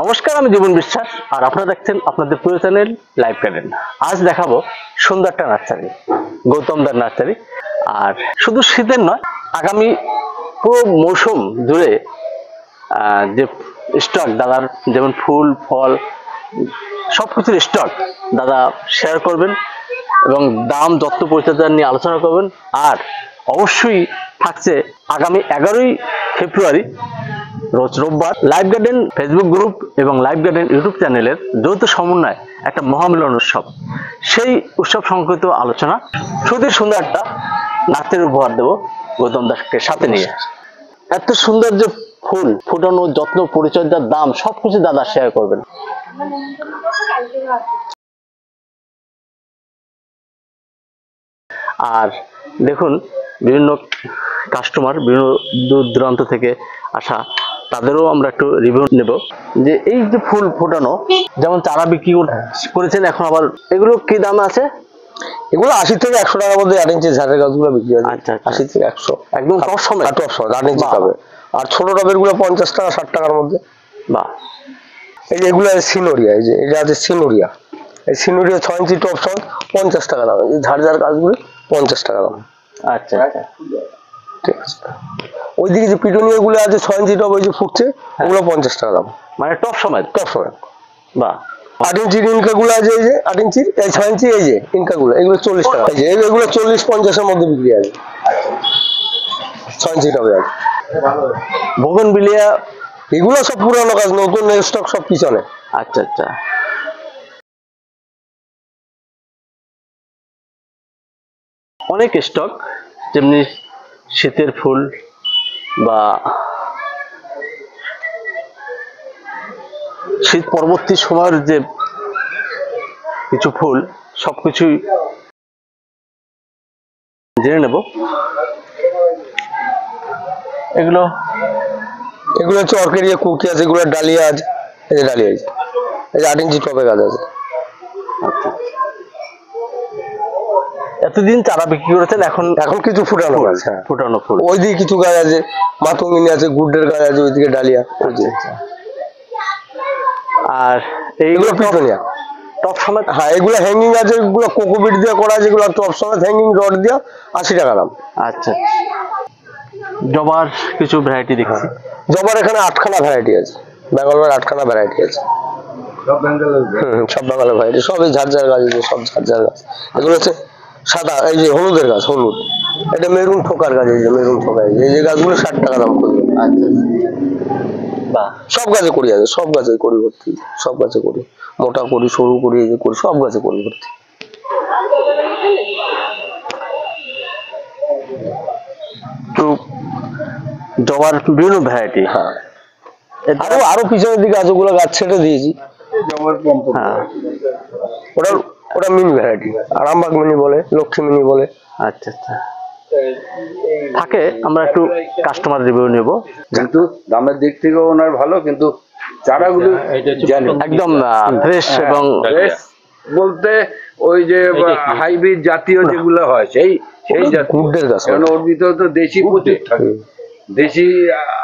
নমস্কার, আমি জীবন বিশ্বাস আর আপনারা দেখছেন আপনাদের প্রিয় চ্যানেল লাইভ গার্ডেন। আজ দেখাবো সুন্দর একটা নার্সারি, গৌতমদার নার্সারি। আর শুধু শীতের নয়, আগামী পুরো মৌসুম জুড়ে যে স্টক দাদার, যেমন ফুল ফল সবকিছুর স্টক দাদা শেয়ার করবেন এবং দাম যত্ন পরিচর্যা নিয়ে আলোচনা করবেন। আর অবশ্যই থাকছে আগামী 11ই ফেব্রুয়ারি রোজ রোববার লাইভ গার্ডেন ফেসবুক গ্রুপ এবং লাইভ গার্ডেন ইউটিউব চ্যানেলের যৌথ সমন্বয়ে একটা মহামিলন উৎসব। সেই উৎসব সংক্রান্ত আলোচনা, সুন্দর সুন্দর একটা নাচের উপহার দেবো গৌতম দাসকে সাথে নিয়ে। এত সুন্দর যে ফুল ফুটানো, যত্ন পরিচর্যার দাম সবকিছু দাদা শেয়ার করবেন। আর দেখুন, বিভিন্ন কাস্টমার বিভিন্ন দূর দূরান্ত থেকে আসা, তাদেরও আমরা একটু রিভিউ নেব যে এই যে ফুল ফোটানো, যেমন চারা বিক্রি করেছেন, এখন আবার এগুলো কি দাম আছে? এগুলো 80 থেকে 100 টাকার মধ্যে 8 ইঞ্চি ঝাড়ের গাছগুলো বিক্রি হয়। আচ্ছা, 80 থেকে 100 একদম টপ সময় 8 ইঞ্চি টবে। আর ছোট টবের গুলো 50 টাকা 60 টাকার মধ্যে। বাহ। এই যে এগুলো সিনোরিয়া, এই যে এটা আছে সিনোরিয়া, এই সিনোরিয়া 6 ইঞ্চি টব সহ 50 টাকা দাম। এই ঝাড় গাছগুলো 50 টাকা দাম। আচ্ছা, ঠিক আছে। ওইদিকে যে পিটুনিয়া গুলো আছে 6 ইঞ্চি টব, ওই যে ফুটছে, ওগুলো 50 টাকা দাম, মানে টপ সময়। বাহ। 8 ইঞ্চির ইনকা গুলো আছে, এই যে 8 ইঞ্চির, এই 6 ইঞ্চি এই যে ইনকা গুলো, এগুলো 40 টাকা। এই যে এগুলো 40-50 এর মধ্যে বিক্রি আছে, 6 ইঞ্চি টবে আছে। বোগনভিলিয়া এগুলো সব পুরানো গাছ, নতুন স্টক সব পিছনে। আচ্ছা। অনেক স্টক, যেমনি শীতের ফুল বা শীত পরবর্তী সময়ের যে কিছু ফুল, সবকিছুই জেনে নেব। এগুলো হচ্ছে অর্কিডিয়া, কুকি আছে, এগুলো ডালিয়া আছে, এই যে ডালিয়া আছে, এই যে 8 ইঞ্চি টবে গাছ আছে। এতদিন চারা বিক্রি করেছেন, এখন কিছু ফুটানো গাছ, ফুটানো ফুল। ওইদিকে কিছু গাছ আছে, মাতঙ্গিনী আছে, গুডের গাছ আছে, ওইদিকে ডালিয়া। আর এইগুলো পিটুনিয়া টপ সমেত। হ্যাঁ, এগুলো হ্যাঙ্গিং আছে, এগুলো কোকোপিট দিয়ে করা আছে, এগুলো টপ সমেত হ্যাঙ্গিং রড দিয়ে 80 টাকা দাম। আচ্ছা। জবার কিছু ভ্যারাইটি দেখছি। জবার এখানে 8খানা ভ্যারাইটি আছে, বেঙ্গলের 8খানা ভ্যারাইটি আছে, সব বেঙ্গলের ভ্যারাইটি, সব এই ঝাড় গাছ আছে, সব ঝাড় গাছ। এগুলো হচ্ছে সাদা, এই যে হলুদের গাছ, হলুদ। এটা মেরুন ঠোকার গাছ, এই যে মেরুন ঠোকা, এই যে গাছগুলো 60 টাকা দাম করবে। আচ্ছা। বাহ। সব গাছে করি আছে, সব গাছে করি ভর্তি, সব গাছে করি, মোটা করি, সরু করি, এই যে করি, সব গাছে করি ভর্তি। তো জবার বিভিন্ন ভ্যারাইটি। হ্যাঁ, আরো পিছনের দিকে আছে, ওগুলো গাছ ছেড়ে দিয়েছি। হ্যাঁ, ওটা মিনি ভ্যারাইটি, আরামবাগ মিনি বলে, লক্ষ্মী মিনি বলে। আচ্ছা। থাকে, আমরা একটু কাস্টমার রিভিউ নেব। কিন্তু দামের দিক থেকে ওনার ভালো, কিন্তু চারাগুলো একদম ফ্রেশ এবং বলতে ওই যে হাইব্রিড জাতীয় যেগুলো হয়, সেই গুডের গাছ। কারণ ওর ভিতরে তো দেশি প্রচুর থাকে, দেশি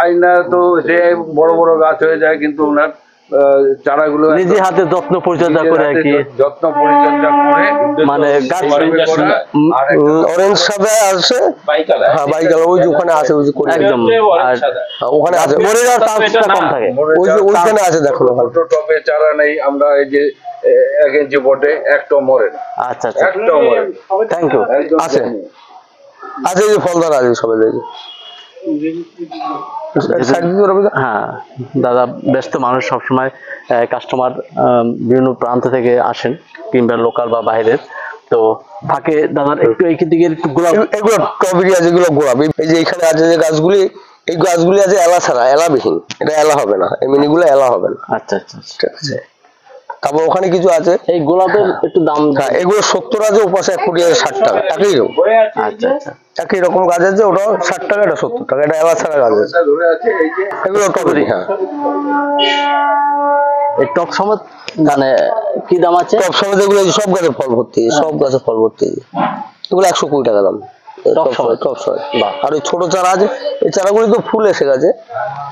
আইনা তো সে বড় বড় গাছ হয়ে যায়, কিন্তু ওনার চারাগুলো নিজে হাতে যত্ন পরিচর্যা করে আর কি, যত্ন পরিচর্যা করে, মানে গাছ অরেঞ্জ সাদা আছে, হ্যাঁ বাইকালা, ওই যে ওখানে আছে, ওই যে একদম, আর ওখানে আছে মরে যাওয়ার চান্সটা কম থাকে, ওই যে ওইখানে আছে। দেখো ছোট টবে চারা নেই, আমরা এই যে 1 ইঞ্চি বটে একটাও মরে না। আচ্ছা, একটাও মরে না। Thank you. আছে এই যে ফলদার আছে সবাই। হ্যাঁ দাদা, ব্যস্ত মানুষ, সবসময় কাস্টমার বিভিন্ন প্রান্ত থেকে আসেন, কিংবা লোকাল বা বাইরের, তো থাকে দাদার একটু এই দিকে গোলাপ, এগুলো টবেরিয়া যেগুলো গোলাপ। এই যে এখানে আছে যে গাছগুলি, এই গাছগুলি আছে এলা ছাড়া, এলাবিহীন, এটা এলা হবে না, এই মিনিগুলো এলা হবে না। আচ্ছা, ঠিক আছে। তারপর ওখানে কিছু আছে, এই গোলাপের একটু দাম। এগুলো 70 আছে, ওপাশে 1 কোটি আছে 60 টাকা, একই রকম। আচ্ছা, একই রকম গাছ আছে, ওটা 60 টাকা, এটা 70 টাকা, এটা এলা ছাড়া গাছ আছে। এগুলো টবেরি। হ্যাঁ, এই টপ সমেত মানে কি দাম আছে? টপ সমেত এগুলো সব গাছে ফল ভর্তি, সব গাছে ফল ভর্তি, এগুলো 120 টাকা দাম। টপ সমেত। আর ওই ছোট চারা আছে, এই চারাগুলি তো ফুল এসে গেছে,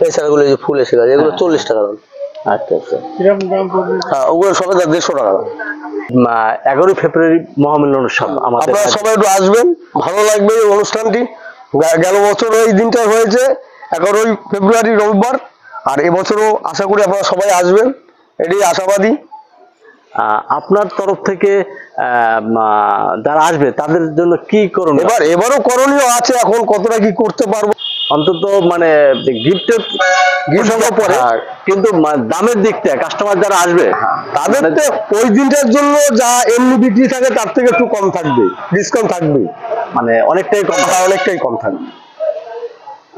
এই চারাগুলো যে ফুল এসে গেছে, এগুলো 40 টাকা দাম। আচ্ছা আচ্ছা। হ্যাঁ, ওগুলো সবাই 150 টাকা দাম। 11ই ফেব্রুয়ারি মহামিলন উৎসব আমাদের আপনারা সবাই একটু আসবেন, ভালো লাগবে এই অনুষ্ঠানটি। গেল বছর এই দিনটা হয়েছে 11ই ফেব্রুয়ারি রবিবার, আর এবছরও আশা করি আপনারা সবাই আসবেন, এটি আশাবাদী। আপনার তরফ থেকে যারা আসবে তাদের জন্য কি করুন? এবারও করণীয় আছে, এখন কতটা কি করতে পারবো অন্তত মানে গিফটের পরে, কিন্তু দামের দিক থেকে কাস্টমার যারা আসবে তাদের তো ওই দিনটার জন্য যা এমনি বিক্রি থাকে তার থেকে একটু কম থাকবে, ডিসকাউন্ট থাকবে, মানে অনেকটাই কম, অনেকটাই কম থাকবে।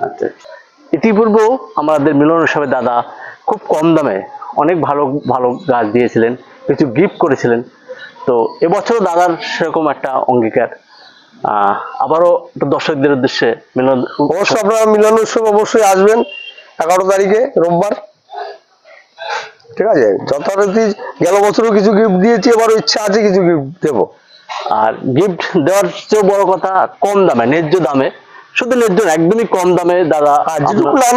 আচ্ছা, ইতিপূর্বেও আমাদের মিলন উৎসবে দাদা খুব কম দামে অনেক ভালো ভালো গাছ দিয়েছিলেন, কিছু গিফট করেছিলেন। তো এবছরও দাদার সেরকম একটা অঙ্গীকার, আবারও দর্শকদের উদ্দেশ্যে মিলন অবশ্যই আপনারা মিলন উৎসব অবশ্যই আসবেন 11 তারিখে রোববার, ঠিক আছে? যথারীতি গেল বছরও কিছু গিফট দিয়েছি, এবারও ইচ্ছা আছে কিছু গিফট দেবো। আর গিফট দেওয়ার চেয়েও বড় কথা কম দামে, ন্যায্য দামে, শুধু ন্যায্য না, একদমই কম দামে দাদা, যেটুকু না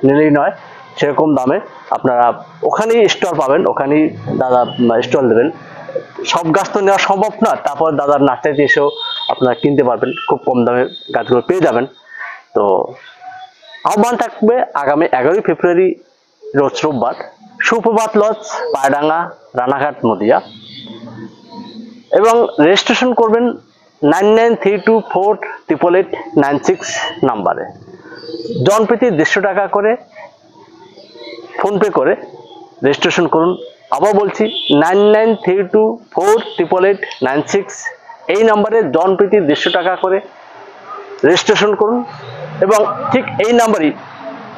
নিলেই নয় সেরকম দামে আপনারা ওখানেই স্টল পাবেন, ওখানেই দাদা স্টল দেবেন। সব গাছ তো নেওয়া সম্ভব না, তারপর দাদার নার্সারিতে এসেও আপনারা কিনতে পারবেন, খুব কম দামে গাছগুলো পেয়ে যাবেন। তো আহ্বান থাকবে আগামী 11ই ফেব্রুয়ারি রোজ রোববার, সুপ্রভাত লজ, পায়ডাঙ্গা, রানাঘাট, নদিয়া, এবং রেজিস্ট্রেশন করবেন 9932488896 নাম্বারে। জনপ্রতি 150 টাকা করে ফোনপে করে রেজিস্ট্রেশন করুন। আবার বলছি 9932488896 এই নাম্বারে জনপ্রতি 150 টাকা করে রেজিস্ট্রেশন করুন, এবং ঠিক এই নাম্বারই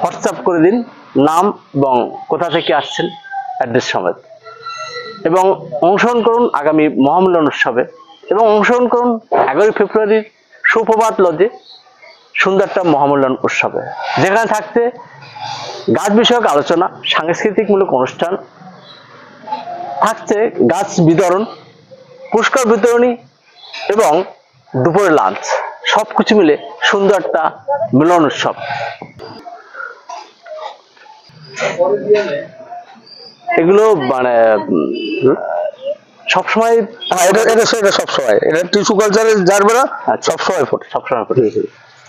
হোয়াটসঅ্যাপ করে দিন নাম এবং কোথা থেকে আসছেন, অ্যাড্রেস সমেত, এবং অংশগ্রহণ করুন আগামী মহামিলন উৎসবে, এবং অংশগ্রহণ করুন 11ই ফেব্রুয়ারির সুপ্রভাত লজে সুন্দর একটা মহামিলন উৎসবে, যেখানে থাকছে গাছ বিষয়ক আলোচনা, সাংস্কৃতিকমূলক অনুষ্ঠান, থাকছে গাছ বিতরণ, পুরস্কার বিতরণী এবং দুপুরে লাঞ্চ, সবকিছু মিলে সুন্দর একটা মিলন উৎসব। এগুলো মানে সবসময়, এটা সবসময়, এটা টিস্যু কালচারের জারবেরা সবসময় ফোটে, সবসময় ফোটে।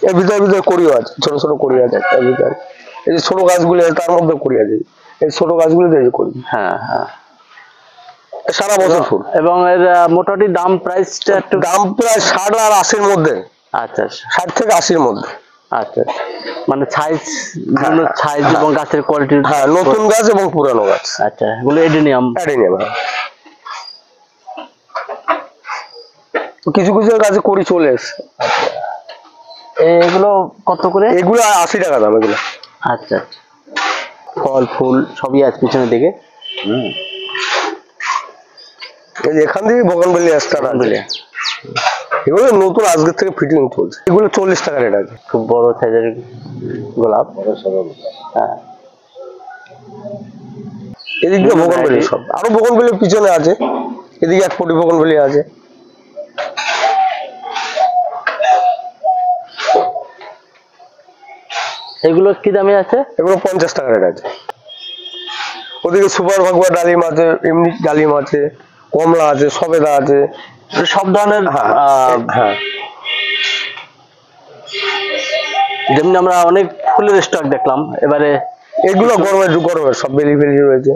এর ভিতরে কড়িও আছে, ছোট ছোট কড়ি আছে এর ভিতরে, এই যে ছোট গাছগুলি আছে তার মধ্যে কড়ি আছে, এই ছোট গাছগুলি দিয়ে কড়ি। হ্যাঁ হ্যাঁ, সারা বছর ফুল। এবং এর মোটামুটি দাম প্রাইসটা একটু, দাম প্রায় 60 আর 80-র মধ্যে। আচ্ছা, 60 থেকে 80-র মধ্যে। আচ্ছা, মানে সাইজ এবং গাছের কোয়ালিটি, হ্যাঁ, নতুন গাছ এবং পুরানো গাছ। আচ্ছা, এগুলো এডেনিয়াম। কিছু কিছু গাছে কড়ি চলে এসছে। এগুলো কত করে? এগুলো 80 টাকা দাম এগুলো। আচ্ছা, ফল ফুল সবই আছে পিছনের দিকে। এই যে এখান থেকে বগানবেলি আসতে এগুলো নতুন আজকের থেকে ফিটিং চলছে, এগুলো 40 টাকা রেট আছে। খুব বড় সাইজের গোলাপ। হ্যাঁ, এদিকে বগানবেলি সব, আরো বগানবেলি পিছনে আছে, এদিকে 1 কোটি বগানবেলি আছে। এগুলো কি দামে আছে? এগুলো 50 টাকা রেট আছে। ওদিকে সুপার ভাগুয়া ডালিম আছে, এমনি ডালিম আছে, কমলা আছে, সবেদা আছে, সব ধরনের। হ্যাঁ, যেমনি আমরা অনেক ফুলের স্টক দেখলাম, এবারে এগুলো গরমের সব বেলি ফেলি রয়েছে।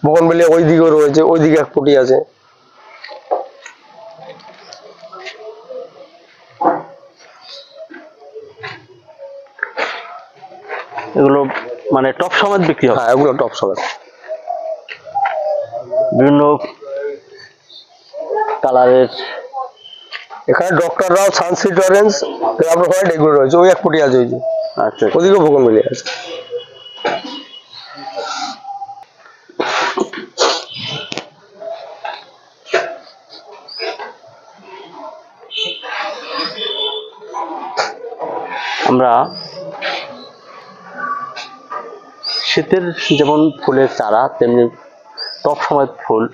বগনবেলি ওই দিকেও রয়েছে, ওইদিকে 1 কোটি আছে। এগুলো মানে টপ সমেত বিক্রি হয়? হ্যাঁ, এগুলো টপ সমেত, বিভিন্ন কালারের। এখানে ডক্টর রাও, সানসিট অরেঞ্জ, রাবার হোয়াইট এগুলো রয়েছে। ওই 1 কোটি আছে, ওই যে। আচ্ছা, ওদিকেও বগনবেলি আছে। আমরা শীতের যেমন ফুলের চারা, তেমনি টপ সময় ফুল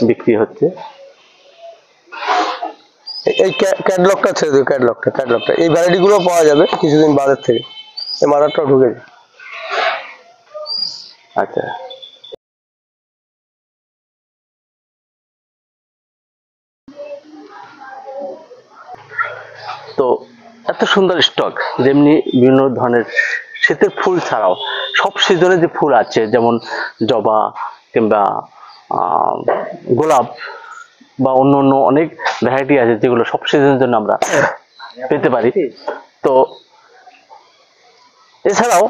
বিক্রি হচ্ছে। এই ক্যাটলগটা ছেড়ে দিও, ক্যাটলগটা এই ভ্যারাইটি গুলো পাওয়া যাবে কিছুদিন বাজার থেকে। এই মাদারটাও ঢুকেছে। আচ্ছা, তো এত সুন্দর স্টক, যেমনি বিভিন্ন ধরনের শীতের ফুল ছাড়াও সব সিজনে যে ফুল আছে, যেমন জবা কিংবা গোলাপ বা অন্য অন্য অনেক ভ্যারাইটি আছে যেগুলো সব সিজনের জন্য আমরা পেতে পারি। তো এছাড়াও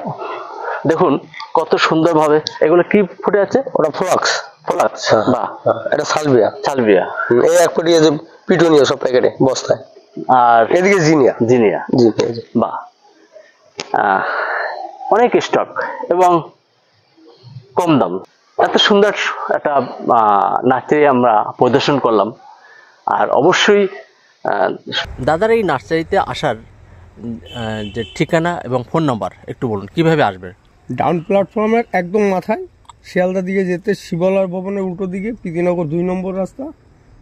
দেখুন কত সুন্দরভাবে এগুলো কি ফুটে আছে, ওটা ফ্লাক্স। ফলাক্স বা এটা সালভিয়া। সালভিয়া, এই এক কোটি আছে পিটুনিয়া সব প্যাকেটে বস্তায়। আর এদিকে জিনিয়া। জিনিয়া জিনিয়া বা অনেক স্টক এবং কম দাম। এত সুন্দর একটা নার্সারি আমরা প্রদর্শন করলাম। আর অবশ্যই দাদার এই নার্সারিতে আসার যে ঠিকানা এবং ফোন নাম্বার একটু বলুন, কিভাবে আসবে? ডাউন প্ল্যাটফর্মের একদম মাথায় শিয়ালদা দিকে যেতে শিবলার ভবনের উল্টো দিকে প্রীতিনগর 2 নম্বর রাস্তা।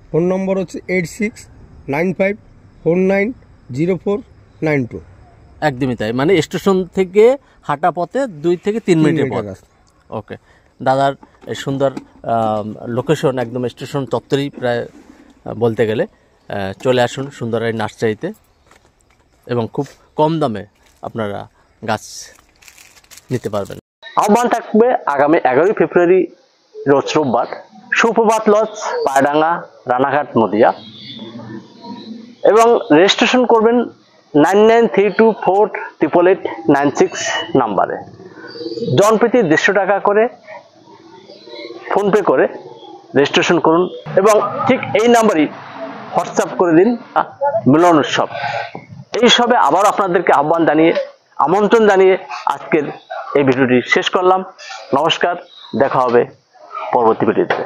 ফোন নম্বর হচ্ছে 8695490492। একদমই তাই, মানে স্টেশন থেকে হাঁটা পথে 2 থেকে 3 মিনিটের পথ। ওকে, দাদার এই সুন্দর লোকেশন একদম স্টেশন চত্বরেই প্রায় বলতে গেলে। চলে আসুন সুন্দর এই নার্সারিতে এবং খুব কম দামে আপনারা গাছ নিতে পারবেন। আহ্বান থাকবে আগামী 11ই ফেব্রুয়ারি রোজ রোববার, সুপ্রভাত লজ, পায়ডাঙ্গা, রানাঘাট, নদিয়া, এবং রেজিস্ট্রেশন করবেন 9932488896 নাম্বারে। জনপ্রতি 150 টাকা করে ফোনপে করে রেজিস্ট্রেশন করুন এবং ঠিক এই নাম্বারই হোয়াটসঅ্যাপ করে দিন মিলন উৎসব। এই সবে আবার আপনাদেরকে আহ্বান জানিয়ে, আমন্ত্রণ জানিয়ে আজকের এই ভিডিওটি শেষ করলাম। নমস্কার, দেখা হবে পরবর্তী ভিডিওতে।